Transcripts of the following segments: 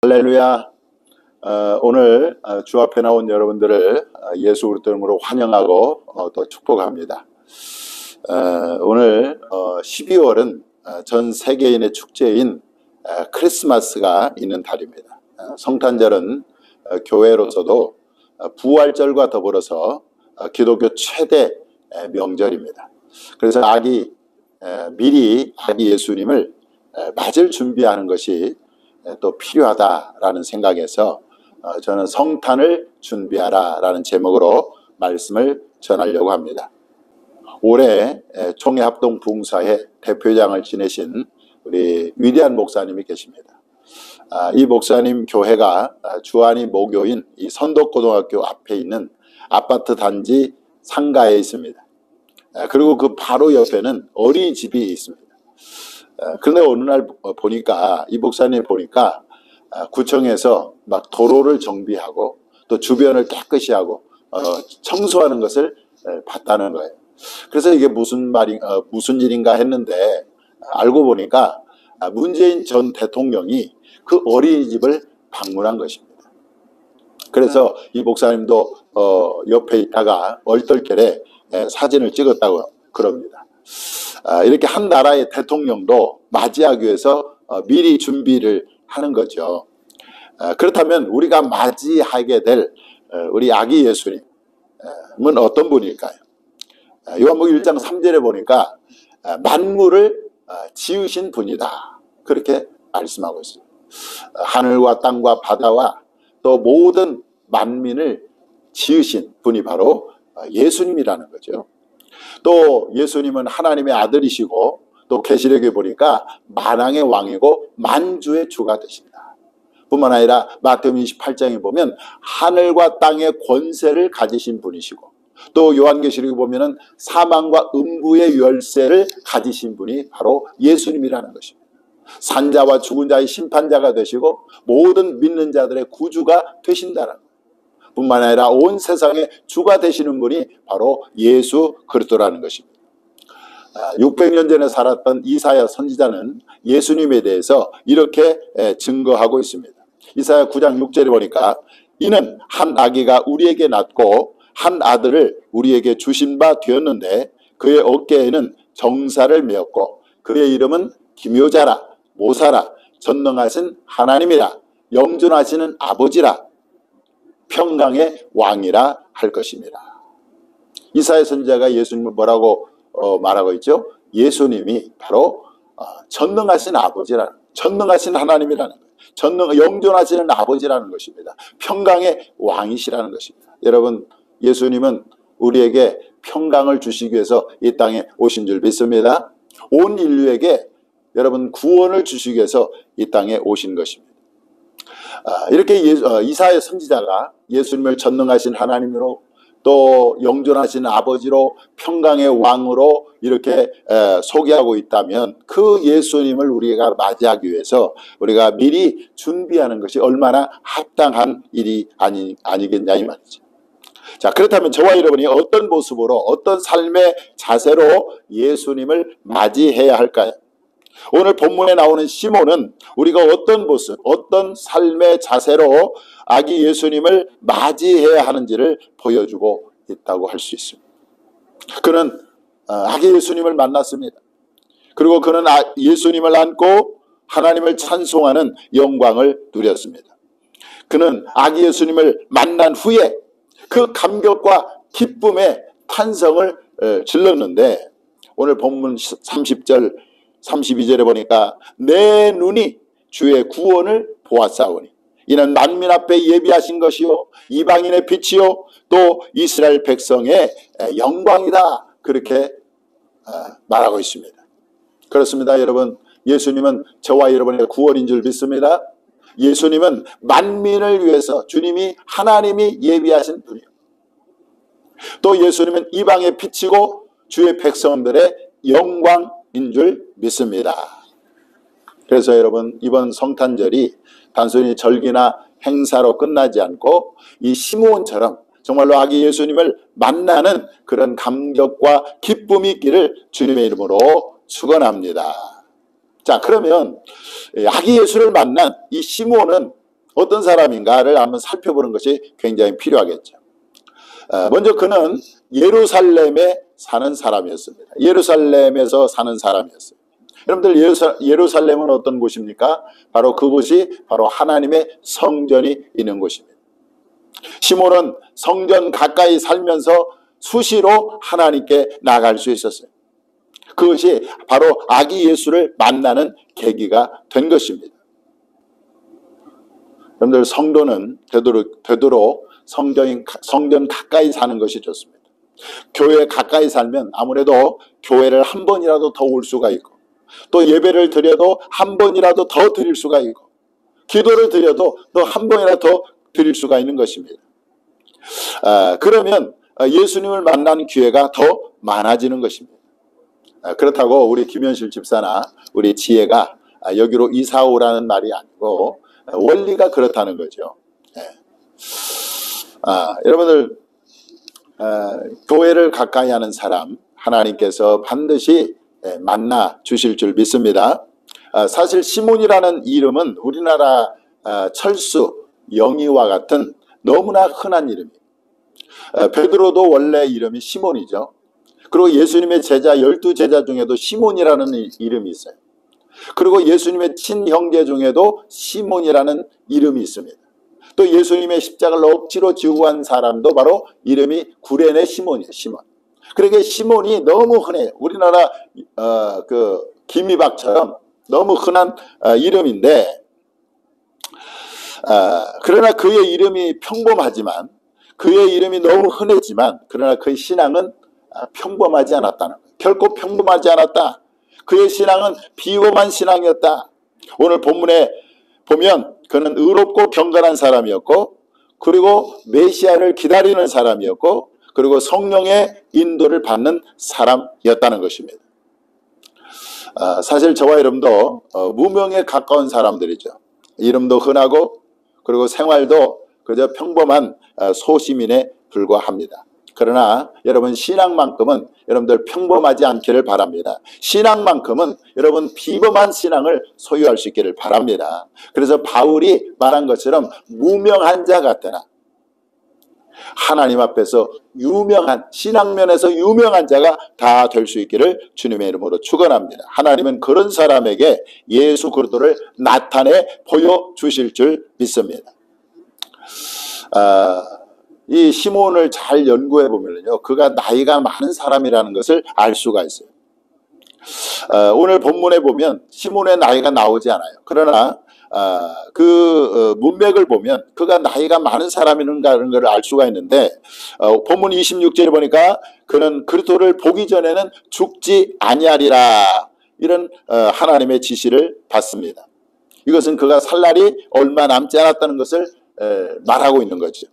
할렐루야. 오늘 주 앞에 나온 여러분들을 예수 그리스도 이름으로 환영하고 또 축복합니다. 오늘 12월은 전 세계인의 축제인 크리스마스가 있는 달입니다. 성탄절은 교회로서도 부활절과 더불어서 기독교 최대 명절입니다. 그래서 미리 아기 예수님을 맞을 준비하는 것이 또 필요하다라는 생각에서 저는 성탄을 준비하라 라는 제목으로 말씀을 전하려고 합니다. 올해 총회합동 부흥사의 대표장을 지내신 우리 위대한 목사님이 계십니다. 이 목사님 교회가 주안이 모교인 이 선덕고등학교 앞에 있는 아파트 단지 상가에 있습니다. 그리고 그 바로 옆에는 어린이집이 있습니다. 그런데 어느 날 보니까 이 목사님 보니까 구청에서 막 도로를 정비하고 또 주변을 깨끗이 하고 청소하는 것을 봤다는 거예요. 그래서 이게 무슨 일인가 했는데 알고 보니까 문재인 전 대통령이 그 어린이집을 방문한 것입니다. 그래서 이 목사님도 옆에 있다가 얼떨결에 사진을 찍었다고 그럽니다. 이렇게 한 나라의 대통령도 맞이하기 위해서 미리 준비를 하는 거죠. 그렇다면 우리가 맞이하게 될 우리 아기 예수님은 어떤 분일까요? 요한복음 1장 3절에 보니까 만물을 지으신 분이다 그렇게 말씀하고 있습니다. 하늘과 땅과 바다와 또 모든 만민을 지으신 분이 바로 예수님이라는 거죠. 또 예수님은 하나님의 아들이시고 또 계시록에 보니까 만왕의 왕이고 만주의 주가 되신다. 뿐만 아니라 마태복음 28장에 보면 하늘과 땅의 권세를 가지신 분이시고 또 요한계시록에 보면은 사망과 음부의 열쇠를 가지신 분이 바로 예수님이라는 것입니다. 산자와 죽은 자의 심판자가 되시고 모든 믿는 자들의 구주가 되신다는 것. 뿐만 아니라 온 세상의 주가 되시는 분이 바로 예수 그리스도라는 것입니다. 600년 전에 살았던 이사야 선지자는 예수님에 대해서 이렇게 증거하고 있습니다. 이사야 9장 6절에 보니까 이는 한 아기가 우리에게 낳고 한 아들을 우리에게 주신 바 되었는데 그의 어깨에는 정사를 메었고 그의 이름은 기묘자라 모사라 전능하신 하나님이라 영존하시는 아버지라 평강의 왕이라 할 것입니다. 이사야 선지자가 예수님을 뭐라고 말하고 있죠? 예수님이 바로 전능하신 아버지라는, 전능하신 하나님이라는 거예요. 영존하시는 아버지라는 것입니다. 평강의 왕이시라는 것입니다. 여러분, 예수님은 우리에게 평강을 주시기 위해서 이 땅에 오신 줄 믿습니다. 온 인류에게 여러분 구원을 주시기 위해서 이 땅에 오신 것입니다. 이렇게 이사야 선지자가 예수님을 전능하신 하나님으로 또 영존하신 아버지로 평강의 왕으로 이렇게 소개하고 있다면 그 예수님을 우리가 맞이하기 위해서 우리가 미리 준비하는 것이 얼마나 합당한 일이 아니겠냐 이 말이죠. 자, 그렇다면 저와 여러분이 어떤 모습으로 어떤 삶의 자세로 예수님을 맞이해야 할까요? 오늘 본문에 나오는 시몬은 우리가 어떤 모습, 어떤 삶의 자세로 아기 예수님을 맞이해야 하는지를 보여주고 있다고 할 수 있습니다. 그는 아기 예수님을 만났습니다. 그리고 그는 예수님을 안고 하나님을 찬송하는 영광을 누렸습니다. 그는 아기 예수님을 만난 후에 그 감격과 기쁨의 탄성을 질렀는데 오늘 본문 30절 32절에 보니까 내 눈이 주의 구원을 보았사오니 이는 만민 앞에 예비하신 것이요 이방인의 빛이요 또 이스라엘 백성의 영광이다 그렇게 말하고 있습니다. 그렇습니다. 여러분, 예수님은 저와 여러분의 구원인 줄 믿습니다. 예수님은 만민을 위해서 주님이 하나님이 예비하신 분이요 또 예수님은 이방의 빛이고 주의 백성들의 영광인 줄 믿습니다. 그래서 여러분, 이번 성탄절이 단순히 절기나 행사로 끝나지 않고 이 시므온처럼 정말로 아기 예수님을 만나는 그런 감격과 기쁨이 있기를 주님의 이름으로 축원합니다. 자, 그러면 아기 예수를 만난 이 시므온은 어떤 사람인가를 한번 살펴보는 것이 굉장히 필요하겠죠. 먼저 그는 예루살렘에 사는 사람이었습니다. 예루살렘에서 사는 사람이었어요. 여러분들, 예루살렘은 어떤 곳입니까? 바로 그곳이 바로 하나님의 성전이 있는 곳입니다. 시몬은 성전 가까이 살면서 수시로 하나님께 나갈 수 있었어요. 그것이 바로 아기 예수를 만나는 계기가 된 것입니다. 여러분들, 성도는 되도록 성전 가까이 사는 것이 좋습니다. 교회 가까이 살면 아무래도 교회를 한 번이라도 더 올 수가 있고, 또 예배를 드려도 한 번이라도 더 드릴 수가 있고, 기도를 드려도 또 한 번이라도 더 드릴 수가 있는 것입니다. 그러면 예수님을 만나는 기회가 더 많아지는 것입니다. 그렇다고 우리 김현실 집사나 우리 지혜가 여기로 이사 오라는 말이 아니고 원리가 그렇다는 거죠. 여러분들, 교회를 가까이 하는 사람 하나님께서 반드시 만나 주실 줄 믿습니다. 사실 시몬이라는 이름은 우리나라 철수, 영희와 같은 너무나 흔한 이름이에요. 베드로도 원래 이름이 시몬이죠. 그리고 예수님의 제자 12제자 중에도 시몬이라는 이름이 있어요. 그리고 예수님의 친형제 중에도 시몬이라는 이름이 있습니다. 또 예수님의 십자가를 억지로 지고 간 사람도 바로 이름이 구레네 시몬이에요. 시몬. 그러니까 시몬이 너무 흔해요. 우리나라 김이박처럼 너무 흔한 이름인데, 그러나 그의 이름이 평범하지만, 그의 이름이 너무 흔했지만, 그러나 그의 신앙은 평범하지 않았다는 거예요. 결코 평범하지 않았다. 그의 신앙은 비범한 신앙이었다. 오늘 본문에 보면 그는 의롭고 경건한 사람이었고, 그리고 메시아를 기다리는 사람이었고, 그리고 성령의 인도를 받는 사람이었다는 것입니다. 사실 저와 여러분도 무명에 가까운 사람들이죠. 이름도 흔하고, 그리고 생활도 그저 평범한 소시민에 불과합니다. 그러나 여러분, 신앙만큼은 여러분들 평범하지 않기를 바랍니다. 신앙만큼은 여러분 비범한 신앙을 소유할 수 있기를 바랍니다. 그래서 바울이 말한 것처럼 무명한 자 같으나 하나님 앞에서 유명한, 신앙면에서 유명한 자가 다 될 수 있기를 주님의 이름으로 축원합니다. 하나님은 그런 사람에게 예수 그리스도를 나타내 보여주실 줄 믿습니다. 이 시몬을 잘 연구해 보면요, 그가 나이가 많은 사람이라는 것을 알 수가 있어요. 오늘 본문에 보면 시몬의 나이가 나오지 않아요. 그러나 문맥을 보면 그가 나이가 많은 사람인가라는 것을 알 수가 있는데, 본문 26절에 보니까 그는 그리스도를 보기 전에는 죽지 아니하리라, 이런 하나님의 지시를 받습니다. 이것은 그가 살 날이 얼마 남지 않았다는 것을 말하고 있는 거죠.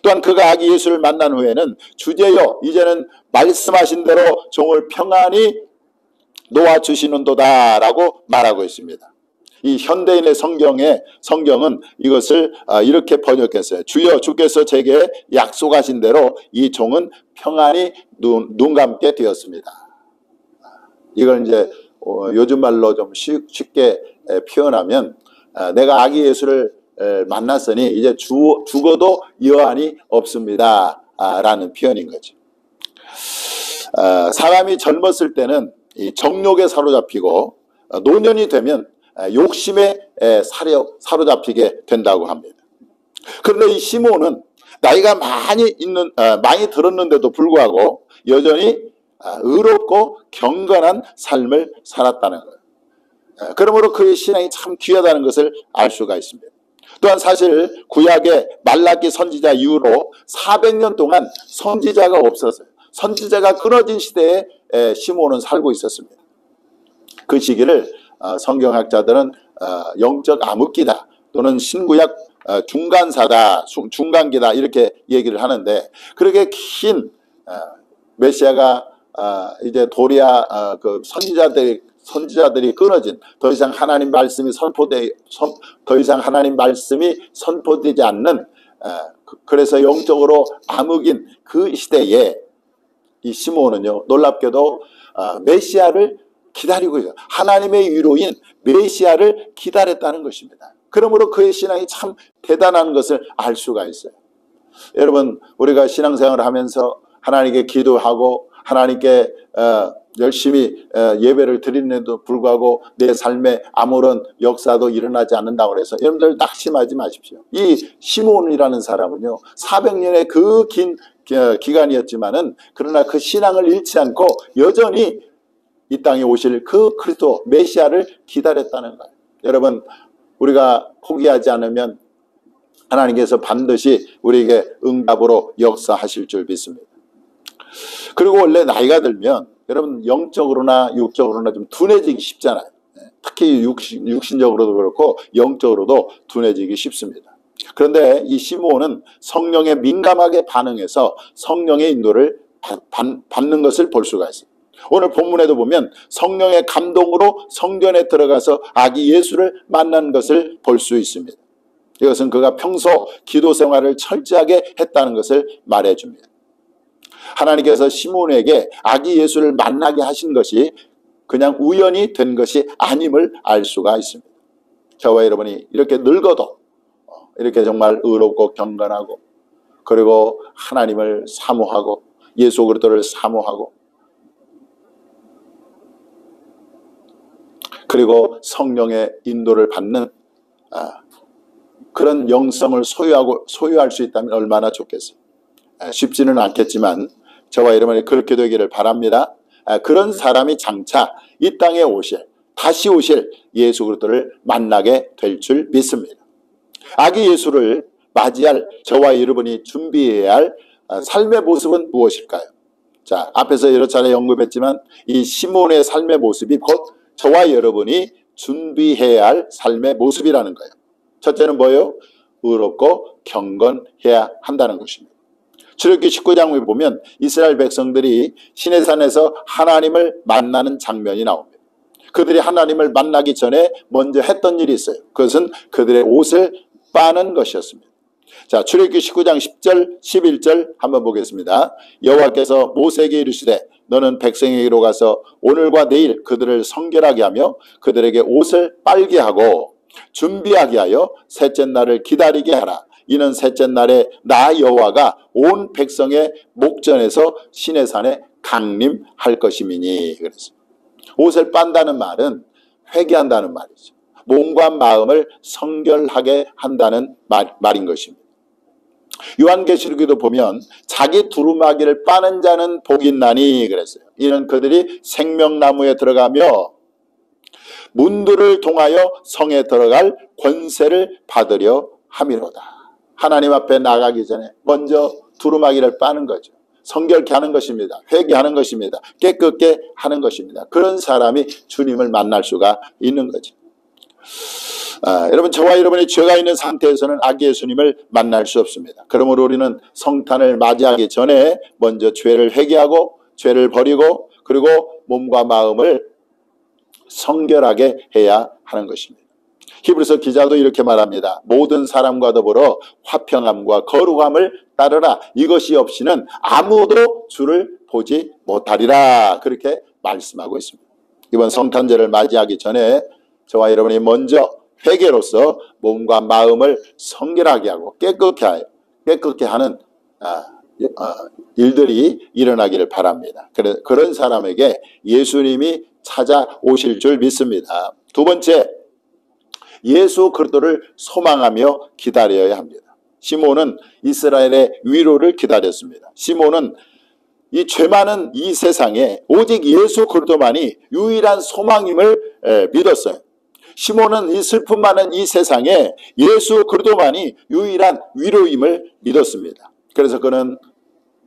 또한 그가 아기 예수를 만난 후에는 주제여 이제는 말씀하신 대로 종을 평안히 놓아주시는도다 라고 말하고 있습니다. 이 현대인의 성경은 이것을 이렇게 번역했어요. 주여, 주께서 제게 약속하신 대로 이 종은 평안히 눈 감게 되었습니다. 이걸 이제 요즘 말로 좀 쉽게 표현하면, 내가 아기 예수를 만났으니 이제 죽어도 여한이 없습니다 라는 표현인 거죠. 사람이 젊었을 때는 이 정욕에 사로잡히고, 노년이 되면 욕심에 사로잡히게 된다고 합니다. 그런데 이 시몬은 나이가 많이 들었는데도 불구하고 여전히 의롭고 경건한 삶을 살았다는 거예요. 그러므로 그의 신앙이 참 귀하다는 것을 알 수가 있습니다. 또한 사실 구약의 말라기 선지자 이후로 400년 동안 선지자가 없었어요. 선지자가 끊어진 시대에 시몬은 살고 있었습니다. 그 시기를 성경학자들은 영적 암흑기다, 또는 신구약 중간사다, 중간기다, 이렇게 얘기를 하는데, 그렇게 긴 메시아가 이제 도리아 그 선지자들이 끊어진, 더 이상 하나님 말씀이 선포되지 않는, 그래서 영적으로 암흑인 그 시대에 이 시몬은요, 놀랍게도 메시아를 기다리고 있어요. 하나님의 위로인 메시아를 기다렸다는 것입니다. 그러므로 그의 신앙이 참 대단한 것을 알 수가 있어요. 여러분, 우리가 신앙생활을 하면서 하나님께 기도하고 하나님께 열심히 예배를 드리는데도 불구하고 내 삶에 아무런 역사도 일어나지 않는다고 해서 여러분들 낙심하지 마십시오. 이 시몬이라는 사람은요, 400년의 그 긴 기간이었지만은 그러나 그 신앙을 잃지 않고 여전히 이 땅에 오실 그 그리스도 메시아를 기다렸다는 거예요. 여러분, 우리가 포기하지 않으면 하나님께서 반드시 우리에게 응답으로 역사하실 줄 믿습니다. 그리고 원래 나이가 들면 여러분 영적으로나 육적으로나 좀 둔해지기 쉽잖아요. 특히 육신적으로도 그렇고 영적으로도 둔해지기 쉽습니다. 그런데 이 시므온은 성령에 민감하게 반응해서 성령의 인도를 받는 것을 볼 수가 있어요. 오늘 본문에도 보면 성령의 감동으로 성전에 들어가서 아기 예수를 만난 것을 볼 수 있습니다. 이것은 그가 평소 기도 생활을 철저하게 했다는 것을 말해줍니다. 하나님께서 시몬에게 아기 예수를 만나게 하신 것이 그냥 우연히 된 것이 아님을 알 수가 있습니다. 저와 여러분이 이렇게 늙어도 이렇게 정말 의롭고 경건하고 그리고 하나님을 사모하고 예수 그리스도를 사모하고 그리고 성령의 인도를 받는 그런 영성을 소유할 수 있다면 얼마나 좋겠어요. 쉽지는 않겠지만 저와 여러분이 그렇게 되기를 바랍니다. 그런 사람이 장차 이 땅에 다시 오실 예수 그리스도를 만나게 될 줄 믿습니다. 아기 예수를 맞이할 저와 여러분이 준비해야 할 삶의 모습은 무엇일까요? 자, 앞에서 여러 차례 언급했지만 이 시몬의 삶의 모습이 곧 저와 여러분이 준비해야 할 삶의 모습이라는 거예요. 첫째는 뭐예요? 의롭고 경건해야 한다는 것입니다. 출애굽기 19장에 보면 이스라엘 백성들이 시내산에서 하나님을 만나는 장면이 나옵니다. 그들이 하나님을 만나기 전에 먼저 했던 일이 있어요. 그것은 그들의 옷을 빠는 것이었습니다. 자, 출애굽기 19장 10절 11절 한번 보겠습니다. 여호와께서 모세에게 이르시되 너는 백성에게로 가서 오늘과 내일 그들을 성결하게 하며 그들에게 옷을 빨게 하고 준비하게 하여 셋째 날을 기다리게 하라. 이는 셋째 날에 나 여호와가 온 백성의 목전에서 시내산에 강림할 것임이니. 그래서 옷을 빤다는 말은 회개한다는 말이죠. 몸과 마음을 성결하게 한다는 말인 것입니다. 요한계시록에도 보면 자기 두루마기를 빠는 자는 복이 있나니 그랬어요. 이는 그들이 생명나무에 들어가며 문들을 통하여 성에 들어갈 권세를 받으려 함이로다. 하나님 앞에 나가기 전에 먼저 두루마기를 빠는 거죠. 성결케 하는 것입니다. 회개하는 것입니다. 깨끗게 하는 것입니다. 그런 사람이 주님을 만날 수가 있는 거죠. 여러분, 저와 여러분이 죄가 있는 상태에서는 아기 예수님을 만날 수 없습니다. 그러므로 우리는 성탄을 맞이하기 전에 먼저 죄를 회개하고 죄를 버리고 그리고 몸과 마음을 성결하게 해야 하는 것입니다. 히브리서 기자도 이렇게 말합니다. 모든 사람과 더불어 화평함과 거룩함을 따르라. 이것이 없이는 아무도 주를 보지 못하리라. 그렇게 말씀하고 있습니다. 이번 성탄절을 맞이하기 전에 저와 여러분이 먼저 회개로서 몸과 마음을 성결하게 하고 깨끗게 하는 일들이 일어나기를 바랍니다. 그런 사람에게 예수님이 찾아오실 줄 믿습니다. 두 번째, 예수 그리스도를 소망하며 기다려야 합니다. 시몬은 이스라엘의 위로를 기다렸습니다. 시몬은 이 죄 많은 이 세상에 오직 예수 그리스도만이 유일한 소망임을 믿었어요. 시몬은 이 슬픔 많은 이 세상에 예수 그리스도만이 유일한 위로임을 믿었습니다. 그래서 그는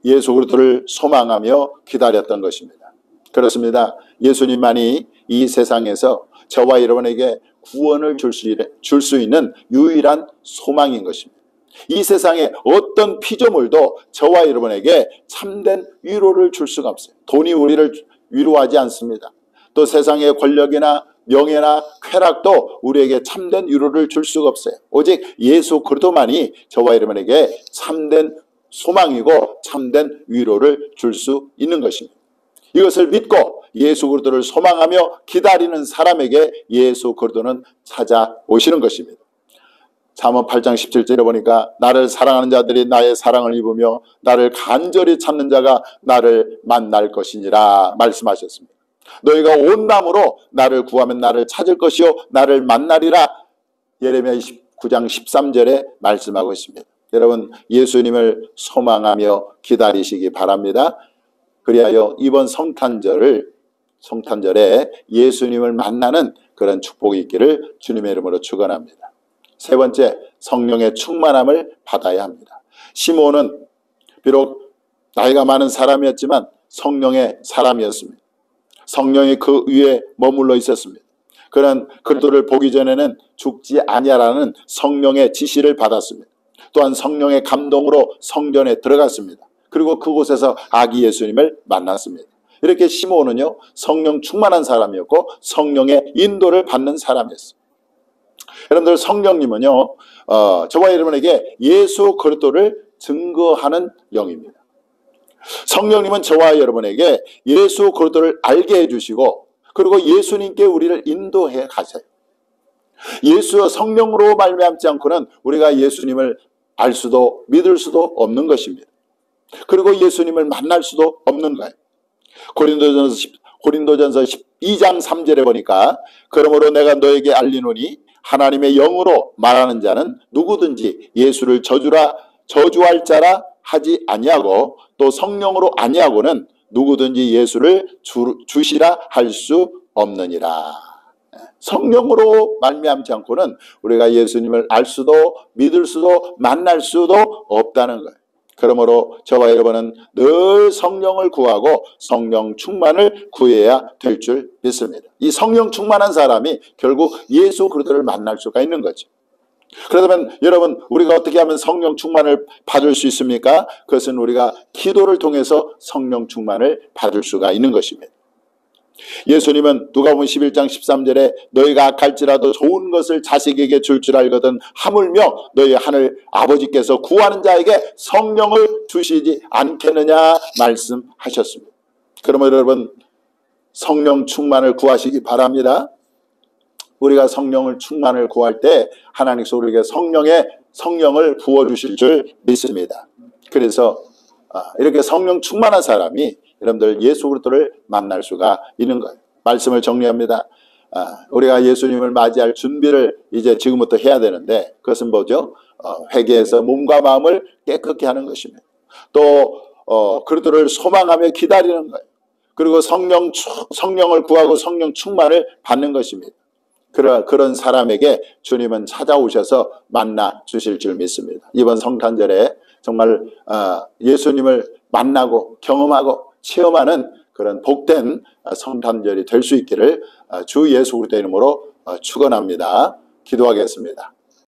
예수 그리스도를 소망하며 기다렸던 것입니다. 그렇습니다. 예수님만이 이 세상에서 저와 여러분에게 구원을 줄 수 있는 유일한 소망인 것입니다. 이 세상에 어떤 피조물도 저와 여러분에게 참된 위로를 줄 수가 없어요. 돈이 우리를 위로하지 않습니다. 또 세상의 권력이나 명예나 쾌락도 우리에게 참된 위로를 줄 수가 없어요. 오직 예수 그리스도만이 저와 여러분에게 참된 소망이고 참된 위로를 줄 수 있는 것입니다. 이것을 믿고 예수 그리스도를 소망하며 기다리는 사람에게 예수 그리스도는 찾아오시는 것입니다. 잠언 8장 17절에 보니까 나를 사랑하는 자들이 나의 사랑을 입으며 나를 간절히 찾는 자가 나를 만날 것이니라 말씀하셨습니다. 너희가 온 마음으로 나를 구하면 나를 찾을 것이요 나를 만나리라 예레미야 29장 13절에 말씀하고 있습니다. 여러분 예수님을 소망하며 기다리시기 바랍니다. 그리하여 이번 성탄절에 예수님을 만나는 그런 축복이 있기를 주님의 이름으로 축원합니다. 세 번째, 성령의 충만함을 받아야 합니다. 시몬은 비록 나이가 많은 사람이었지만 성령의 사람이었습니다. 성령이 그 위에 머물러 있었습니다. 그는 그리스도를 보기 전에는 죽지 아니하라는 성령의 지시를 받았습니다. 또한 성령의 감동으로 성전에 들어갔습니다. 그리고 그곳에서 아기 예수님을 만났습니다. 이렇게 시몬은요 성령 충만한 사람이었고 성령의 인도를 받는 사람이었습니다. 여러분들 성령님은요 저와 여러분에게 예수 그리스도를 증거하는 영입니다. 성령님은 저와 여러분에게 예수 그리스도를 알게 해주시고 그리고 예수님께 우리를 인도해 가세요. 예수와 성령으로 말미암지 않고는 우리가 예수님을 알 수도 믿을 수도 없는 것입니다. 그리고 예수님을 만날 수도 없는 거예요. 고린도전서 12장 3절에 보니까 그러므로 내가 너에게 알리노니 하나님의 영으로 말하는 자는 누구든지 예수를 저주할 자라 하지 아니하고 또 성령으로 아니하고는 누구든지 예수를 주시라 할 수 없느니라. 성령으로 말미암지 않고는 우리가 예수님을 알 수도 믿을 수도 만날 수도 없다는 거예요. 그러므로 저와 여러분은 늘 성령을 구하고 성령 충만을 구해야 될 줄 믿습니다. 이 성령 충만한 사람이 결국 예수 그리스도를 만날 수가 있는 거죠. 그러면 여러분 우리가 어떻게 하면 성령 충만을 받을 수 있습니까? 그것은 우리가 기도를 통해서 성령 충만을 받을 수가 있는 것입니다. 예수님은 누가복음 11장 13절에 너희가 악할지라도 좋은 것을 자식에게 줄 알거든 하물며 너희 하늘 아버지께서 구하는 자에게 성령을 주시지 않겠느냐 말씀하셨습니다. 그러면 여러분 성령 충만을 구하시기 바랍니다. 우리가 성령을 충만을 구할 때 하나님께서 우리에게 성령을 부어주실 줄 믿습니다. 그래서 이렇게 성령 충만한 사람이 여러분들 예수 그리스도를 만날 수가 있는 거예요. 말씀을 정리합니다. 우리가 예수님을 맞이할 준비를 이제 지금부터 해야 되는데 그것은 뭐죠? 회개해서 몸과 마음을 깨끗게 하는 것입니다. 또 그리스도를 소망하며 기다리는 거예요. 그리고 성령을 구하고 성령 충만을 받는 것입니다. 그런 사람에게 주님은 찾아오셔서 만나 주실 줄 믿습니다. 이번 성탄절에 정말 예수님을 만나고 경험하고 체험하는 그런 복된 성탄절이 될 수 있기를 주 예수 그리스도 이름으로 축원합니다. 기도하겠습니다.